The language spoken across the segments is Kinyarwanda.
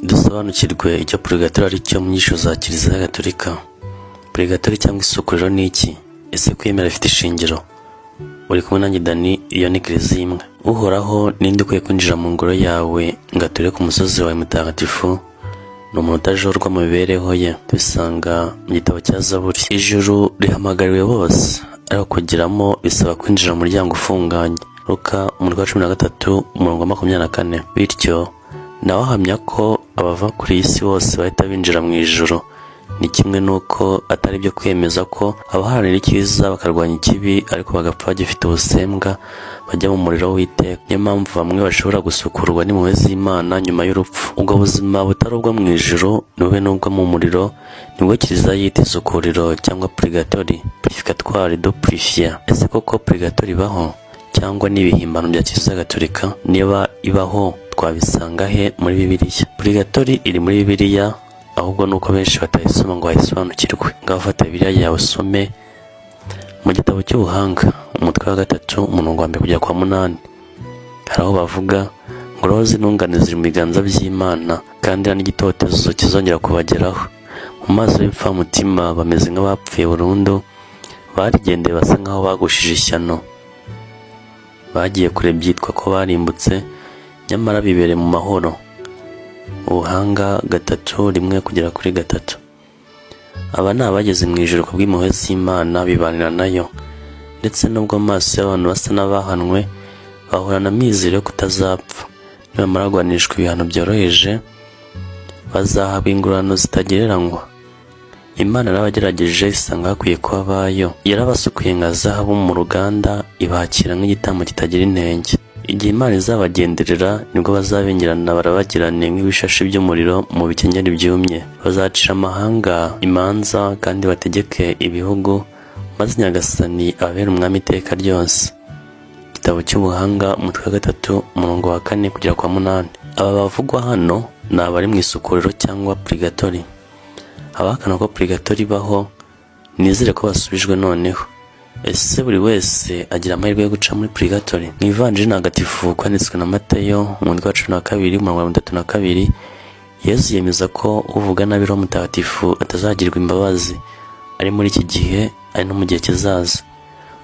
dusobanukirwe icyo purigatori ari cyo mu nyisho za Kiliziya Gatolika. Purigatori cyangwa isukuriro ni iki? Ese kwemera bifite ishingiro? Uri kumwe nanjye Dani, iyo ni Kiliziya imwe. Uhoraho ninde ukwiye kwinjira mu ngoro yawe ngo ature ku musozi wawe mutagatifu? Ni umuntu utajorwa mu mibereho ye. Tubisanga mu gitabo cya Zaburi. Ijuru rihamagariwe bose, ariko kugeramo bisaba kwinjira mu muryango ufunganye. Luka 13:24. Bityo nawe ahamya ko abava kuri iyi si bose bahita binjira mu ijuru. Ni kimwe n'uko atari byo kwemeza ko abaharanira icyiza bakarwanya ikibi ariko bagapfa bagifite ubusembwa bajya mu muriro w'iteka. Niyo mpamvu bamwe bashobora gusukurwa n'impuhwe z'Imana nyuma y'urupfu. Ubwo buzima butari ubwo mu ijuru nube n'ubwo mu muriro nibwo Kiliziya yita isukuriro cyangwa purigatori, purificatoire de purifier. Ese koko purigatori ibaho cyangwa n'ibihimbano bya Kiliziya Gatolika? Niba ibaho twabisanga he muri Bibiliya? Purigatori iri muri Bibiliya, ahubwo nuko benshi batayisoma ngo bayisobanukirwe. Ngaho fata Bibiliya yawe usome mu gitabo cy'ubuhanga umutwe wa 3 umurongo wa 1 kugera kwa 8. Hari aho bavuga ngo roho z'intungane ziri mu biganza by'Imana kandi n'igitotezo kizongera kubageraho. Mu maso y'ipfamutima bameze nk'abapfuye burundu, barigendeye basa nk'aho bagushije ishyano. Bagiye kure byitwa ko barimbutse, nyamara bibereye mu mahoro. Ubuhanga 3:1-3. Aba ni abageze mu ijuru ku bw'impuhwe z'Imana bibanira nayo, ndetse nubwo amaso y'abantu basa n'abahanwe bahorana amizero yo kutazapfa. Nibamara guhanishwa ibihano byoroheje bazahabwa ingororano zitagereranywa. Imana n'abagerageje isanga hakwiye kuba abayo. Yarabasukuye nka zahabu mu ruganda, ibakira nk'igitambo kitagira inenge. Igihe Imana izabagenderera nibwo bazabengerana barabagirane nk'ibishashi by'umuriro mu bikenyeri byumye. Bazacira amahanga imanza kandi bategeke ibihugu, maze Nyagasani ababere umwami iteka ryose. Igitabo cy'ubuhanga umutwe wa 3 umurongo wa 4 kugera kwa 8. Aba bavugwa hano ni abari mu isukuriro cyangwa purigatori. Abahakana ko purigatori ibaho nizere ko basubijwe noneho. Ese buri wese agira amahirwe yo guca muri purigatori? Mu Ivanjiri ntagatifu kwanditswe na Matayo umutwe wa 12 umurongo wa 32, Yesu yemeza ko uvuga nabi Roho Mutagatifu atazagirwa imbabazi, ari muri iki gihe ari no mu gihe kizaza.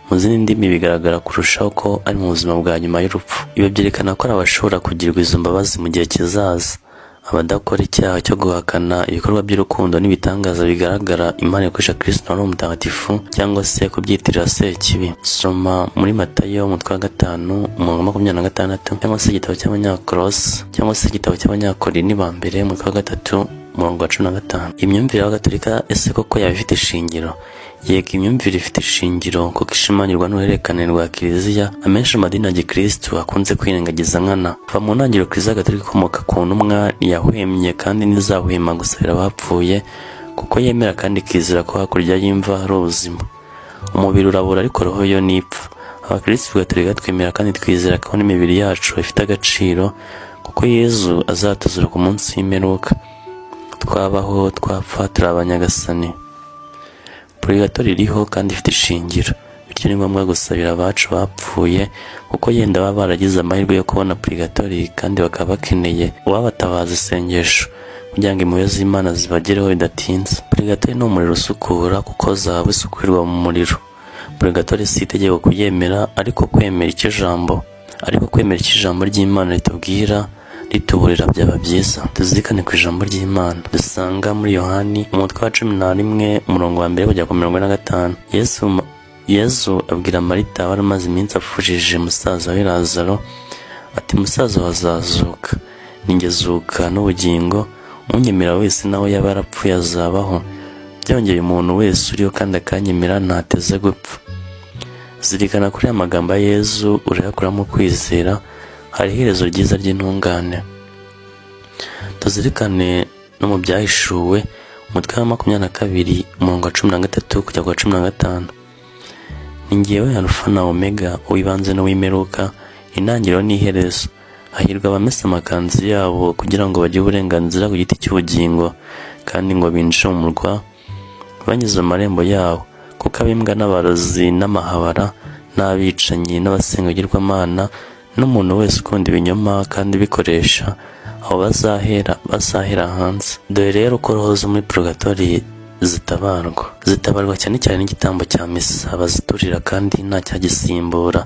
Mu zindi ndimi bigaragara kurushaho ko ari mu buzima bwa nyuma y'urupfu. Ibi byerekana ko ari abashobora kugirirwa izo mbabazi mu gihe kizaza, abadakora icyaha cyo guhakana ibikorwa by'urukundo n'ibitangaza bigaragara Imana ikoresha Kristo na Roho Mutagatifu, cyangwa se kubyitirira Sekibi. Soma muri Matayo umutwe wa 5 umurongo wa 26, cyangwa se igitabo cy'Abanyakolose, cyangwa se igitabo cy'Abanyakorini ba mbere umutwe wa 3 umurongo wa 15. Imyumvire y'Abagatolika ese koko yaba ifite ishingiro? Yego, imyumvire ifite ishingiro kuko ishimangirwa n'uruhererekane rwa Kiliziya amenshi amadini ya Gikristo akunze kwirengagiza nkana. Kuva mu ntangiriro Kiliziya Gatolika ikomoka ku ntumwa ntiyahwemye kandi ntizahwema gusabira abapfuye, kuko yemera kandi ikizera ko hakurya y'imva hari ubuzima. Umubiri urabura ariko roho yo ntipfa. Abakristo Gatolika twemera kandi twizera ko n'imibiri yacu ifite agaciro, kuko Yezu azatuzura ku munsi w'imperuka. Twabaho twapfa turi abanyagasani. Purigatori iriho kandi ifite ishingiro, bityo ni ngombwa gusabira abacu bapfuye, kuko yenda baba baragize amahirwe yo kubona purigatori kandi bakaba bakeneye uwabatabaza isengesho kugira ngo impuhwe z'Imana zibagereho bidatinze. Purigatori ni umuriro usukura, kuko zahabu isukurirwa mu muriro. Purigatori si itegeko kuyemera, ariko kwemera icyo ijambo ry'Imana ritubwira rituburira byaba byiza. Tuzirikane ku ijambo ry'Imana dusanga muri Yohani umutwe wa 11 umurongo wa 1 kugera ku 45. Yesu abwira Marita wari umaze iminsi apfushije musaza we Lazaro ati, musaza wazazuka, ninjye zuka n'ubugingo, unyemera wese nawe yaba yarapfuye azabaho, byongeye umuntu wese uriho kandi akanyemera ntateze gupfa. Zirikana kuri aya magambo ya Yesu, urayakuramo kwizera, hari iherezo ryiza ry'intungane. Tuzirikane no mu byahishuwe umutwe wa 22 umurongo wa 13 kugera kwa 15. Ni njyewe Alpha na Omega, uwibanze n'uw'imperuka, intangiriro n'iherezo. Hahirwa abamesa amakanzu yabo kugira ngo bagire uburenganzira ku giti cy'ubugingo, kandi ngo binjire mu murwa banyuze amarembo yawo, kuko abimbwa n'abarozi n'amahabara n'abicanyi n'abasenga ibigirwamana n'umuntu wese ukunda ibinyoma kandi bikoresha aho bazahera hanze. Dore rero uko roho zo muri purgatori zitabarwa cyane cyane n'igitambo cya misa baziturira kandi nta cyagisimbura.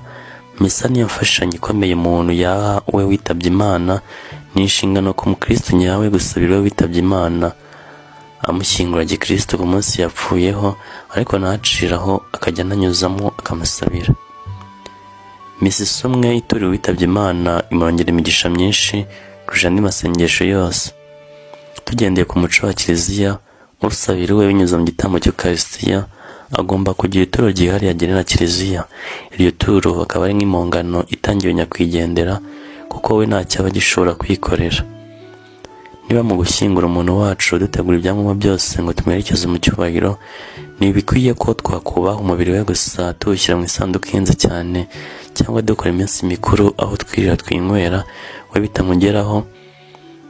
Misa niyo mfashanyo ikomeye umuntu yaha we witabye Imana. Ni inshingano ku mukristo nyawe gusabira we witabye Imana, amushyingura gikristo ku munsi yapfuyeho, ariko ntaciraho akajya ananyuzamo akamusabira. Misa isomwe ituriwe witabye Imana imurongera imigisha myinshi kurusha andi masengesho yose. Tugendeye ku muco wa Kiliziya, usabira we binyuze mu gitambo cy'Ukaristiya agomba kugira ituro ryihariye agenera Kiliziya. Iryo turo akaba ari nk'impongano itangiwe nyakwigendera, kuko we nta cyaba gishobora kwikorera. Niba mu gushyingura umuntu wacu dutegura ibyangombwa byose ngo tumwerekeze mu cyubahiro, ntibikwiye ko twakubaha umubiri we gusa tuwushyira mu isanduku ihenze cyane, cyangwa dukora iminsi mikuru aho twirira twinywera we bitamugeraho,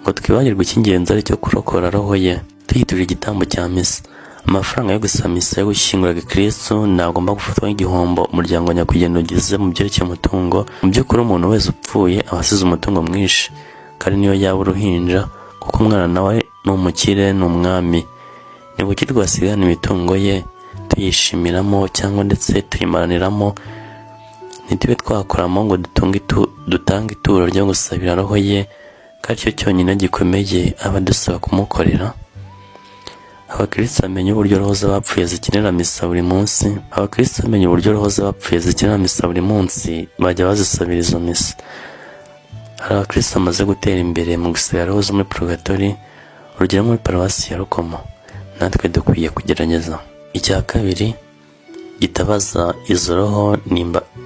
ngo twibagirwe icy'ingenzi ari cyo kurokora roho ye. Tuyiturira igitambo cya misa. Amafaranga yo gusaba misa yo gushyingura gikristo ntagomba gufatwa nk'igihombo umuryango nyakwigendera ugize mu byerekeye umutungo. Mu by'ukuri umuntu wese upfuye aba asize umutungo mwinshi, kandi niyo yaba uruhinja, kuko umwana nawe ni umukire, ni umwami. Ni buki twasigana imitungo ye tuyishimiramo cyangwa ndetse tuyimaraniramo, ntitube twakoramo ngo dutange ituro ryo gusabira roho ye, kandi cyo cyonyine gikomeye aba dusaba kumukorera. Abakristo bamenye uburyo roho z'abapfuye zikenera misa buri munsi. Bajya bazisabira izo misa. Hari abakristo bamaze gutera imbere mu gusabira roho zo muri purgatori, urugero muri paruwasi ya Rukomo. Natwe dukwiye kugerageza. Icya kabiri gitabaza izo roho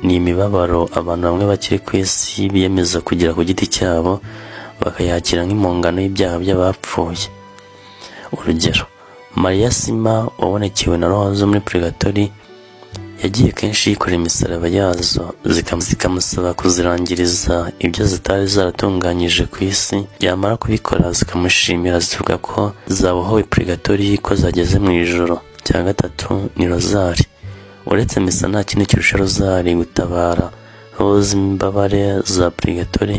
ni imibabaro abantu bamwe bakiri ku isi biyemeza kugira ku giti cyabo, bakayakira nk'impongano y'ibyaha by'abapfuye. Urugero, Mariya Sima wabonekewe na roho zo muri purgatori yagiye kenshi yikorera imisaraba yazo zikamusaba kuzirangiriza ibyo zitari zaratunganyije ku isi. Yamara kubikora zikamushimira zivuga ko zabohowe purgatori, ko zageze mu ijoro. Cya gatatu ni rozari. Uretse misa nta kindi kirusha rozari gutabara roho z'imbabare za purgatori.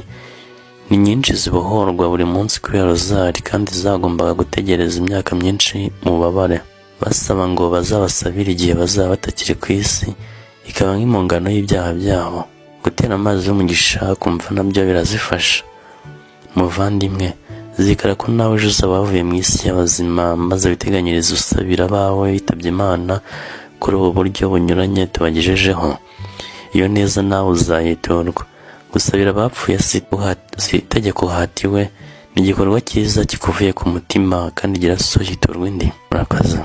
Ni nyinshi zibohorwa buri munsi kubera rozari, kandi zagombaga gutegereza imyaka myinshi mu bubabare, basaba ngo bazabasabire igihe bazaba batakiri ku isi, ikaba nk'impongano y'ibyaha byabo. Gutera amazi y'umugisha kumva nabyo birazifasha. Muvandimwe, zikara ko nawe ejo uzaba wavuye mu isi y'abazima, maze witeganyirize usabira abawe bitabye Imana kuri ubu buryo bunyuranye tubagejejeho. Iyo neza nawe uzayiturwa. Gusabira abapfuye si itegeko uhatiwe, ni igikorwa cyiza kikuvuye ku mutima kandi girasohoye iturwa indi. Murakoze.